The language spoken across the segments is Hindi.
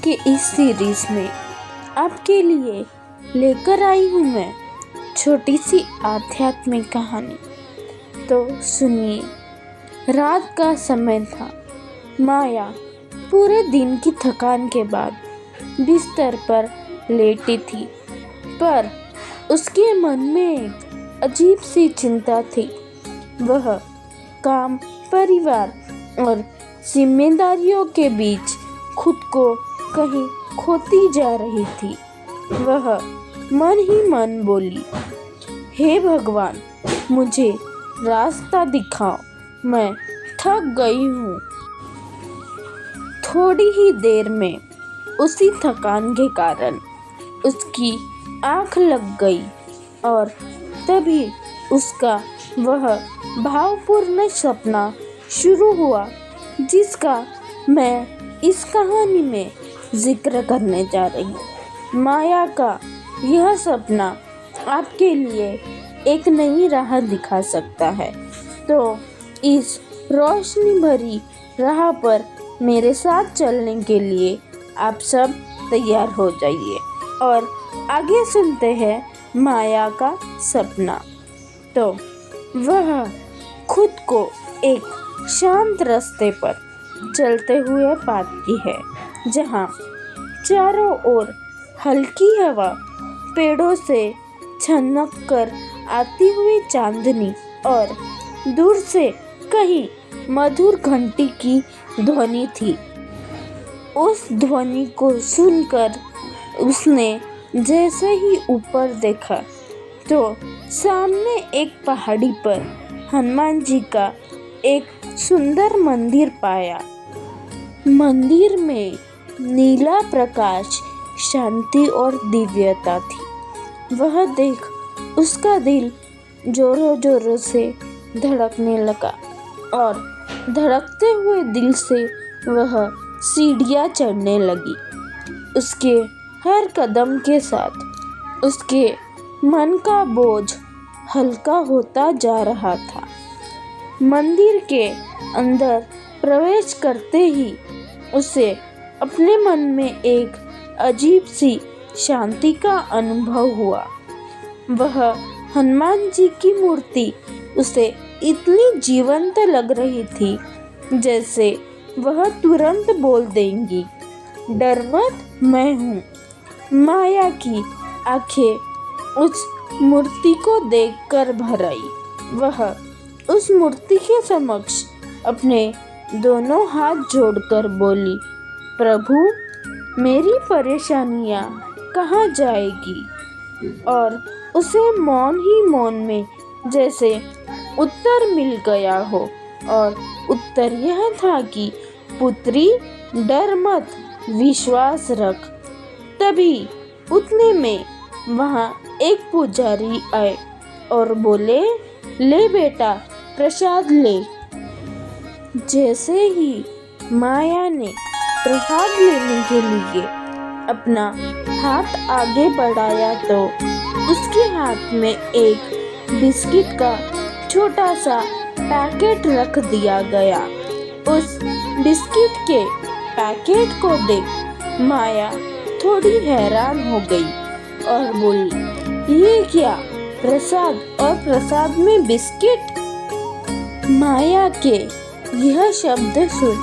के इस सीरीज में आपके लिए लेकर आई हूँ मैं छोटी सी आध्यात्मिक कहानी। तो सुनिए। रात का समय था। माया पूरे दिन की थकान के बाद बिस्तर पर लेटी थी, पर उसके मन में एक अजीब सी चिंता थी। वह काम, परिवार और जिम्मेदारियों के बीच खुद को कहीं खोती जा रही थी। वह मन ही मन बोली, हे भगवान, मुझे रास्ता दिखाओ, मैं थक गई हूँ। थोड़ी ही देर में उसी थकान के कारण उसकी आँख लग गई और तभी उसका वह भावपूर्ण सपना शुरू हुआ जिसका मैं इस कहानी में जिक्र करने जा रही हूँ। माया का यह सपना आपके लिए एक नई राह दिखा सकता है। तो इस रोशनी भरी राह पर मेरे साथ चलने के लिए आप सब तैयार हो जाइए और आगे सुनते हैं माया का सपना। तो वह खुद को एक शांत रास्ते पर चलते हुए पाती है, जहाँ चारों ओर हल्की हवा, पेड़ों से छनक कर आती हुई चांदनी और दूर से कहीं मधुर घंटी की ध्वनि थी। उस ध्वनि को सुनकर उसने जैसे ही ऊपर देखा तो सामने एक पहाड़ी पर हनुमान जी का एक सुंदर मंदिर पाया। मंदिर में नीला प्रकाश, शांति और दिव्यता थी। वह देख उसका दिल जोरों जोरों से धड़कने लगा और धड़कते हुए दिल से वह सीढ़ियाँ चढ़ने लगी। उसके हर कदम के साथ उसके मन का बोझ हल्का होता जा रहा था। मंदिर के अंदर प्रवेश करते ही उसे अपने मन में एक अजीब सी शांति का अनुभव हुआ। वह हनुमान जी की मूर्ति उसे इतनी जीवंत लग रही थी जैसे वह तुरंत बोल देंगी, डर मत, मैं हूँ। माया की आंखें उस मूर्ति को देखकर भर आई। वह उस मूर्ति के समक्ष अपने दोनों हाथ जोड़कर बोली, प्रभु, मेरी परेशानियाँ कहाँ जाएगी? और उसे मौन ही मौन में जैसे उत्तर मिल गया हो, और उत्तर यह था कि पुत्री, डर मत, विश्वास रख। तभी उतने में वहाँ एक पुजारी आए और बोले, ले बेटा, प्रसाद ले। जैसे ही माया ने प्रसाद लेने के लिए अपना हाथ आगे बढ़ाया तो उसके हाथ में एक बिस्किट का छोटा सा पैकेट रख दिया गया। उस बिस्किट के पैकेट को देख माया थोड़ी हैरान हो गई और बोली, ये क्या, प्रसाद, और प्रसाद में बिस्किट? माया के यह शब्द सुन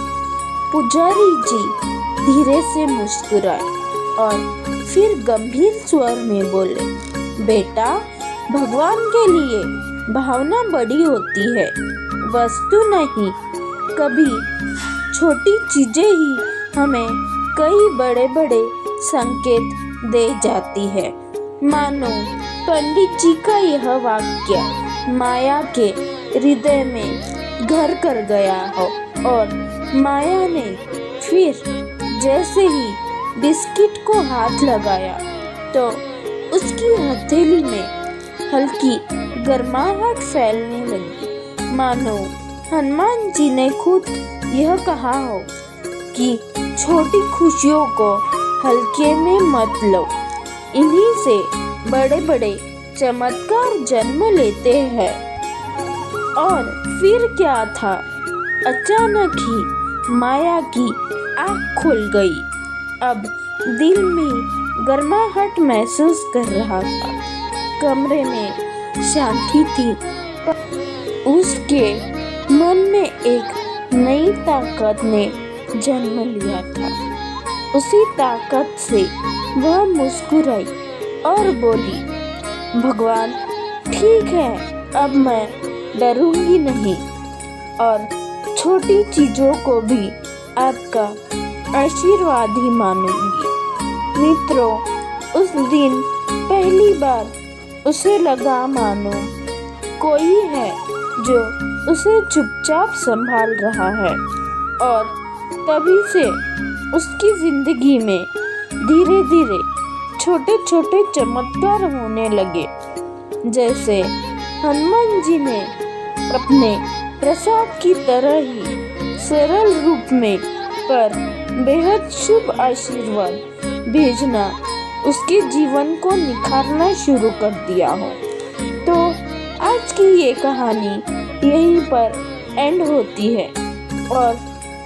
पुजारी जी धीरे से मुस्कुराए और फिर गंभीर स्वर में बोले, बेटा, भगवान के लिए भावना बड़ी होती है, वस्तु नहीं। कभी छोटी चीजें ही हमें कई बड़े बड़े संकेत दे जाती है। मानो पंडित जी का यह वाक्य माया के हृदय में घर कर गया हो और माया ने फिर जैसे ही बिस्किट को हाथ लगाया तो उसकी हथेली में हल्की गर्माहट फैलने लगी, मानो हनुमान जी ने खुद यह कहा हो कि छोटी खुशियों को हल्के में मत लो, इन्हीं से बड़े बड़े चमत्कार जन्म लेते हैं। और फिर क्या था, अचानक ही माया की आँख खुल गई। अब दिल में गर्माहट महसूस कर रहा था। कमरे में शांति थी, पर उसके मन में एक नई ताकत ने जन्म लिया था। उसी ताकत से वह मुस्कुराई और बोली, भगवान ठीक है, अब मैं डरूंगी नहीं और छोटी चीजों को भी आपका आशीर्वाद ही मानूंगी। मित्रों, उस दिन पहली बार उसे लगा मानो कोई है जो उसे चुपचाप संभाल रहा है, और तभी से उसकी जिंदगी में धीरे धीरे छोटे छोटे चमत्कार होने लगे। जैसे हनुमान जी ने अपने प्रसाद की तरह ही सरल रूप में पर बेहद शुभ आशीर्वाद भेजना उसके जीवन को निखारना शुरू कर दिया हो। तो आज की ये कहानी यहीं पर एंड होती है, और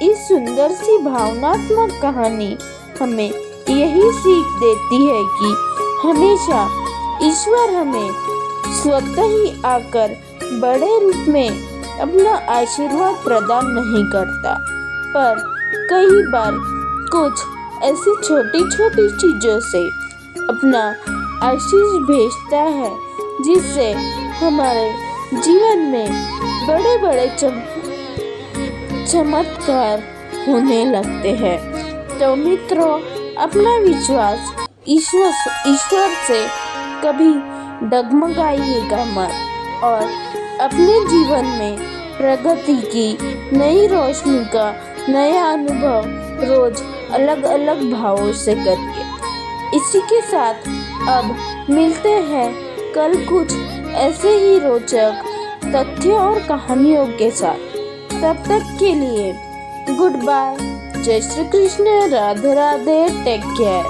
इस सुंदर सी भावनात्मक कहानी हमें यही सीख देती है कि हमेशा ईश्वर हमें स्वतः ही आकर बड़े रूप में अपना आशीर्वाद प्रदान नहीं करता, पर कई बार कुछ ऐसी छोटी छोटी चीजों से अपना आशीष भेजता है, जिससे हमारे जीवन में बड़े बड़े चमत्कार होने लगते हैं। तो मित्रों, अपना विश्वास ईश्वर से कभी डगमगाइएगा मत, और अपने जीवन में प्रगति की नई रोशनी का नया अनुभव रोज अलग अलग भावों से करिए। इसी के साथ अब मिलते हैं कल कुछ ऐसे ही रोचक तथ्यों और कहानियों के साथ। तब तक के लिए गुड बाय, जय श्री कृष्ण, राधे राधे, टेक केयर।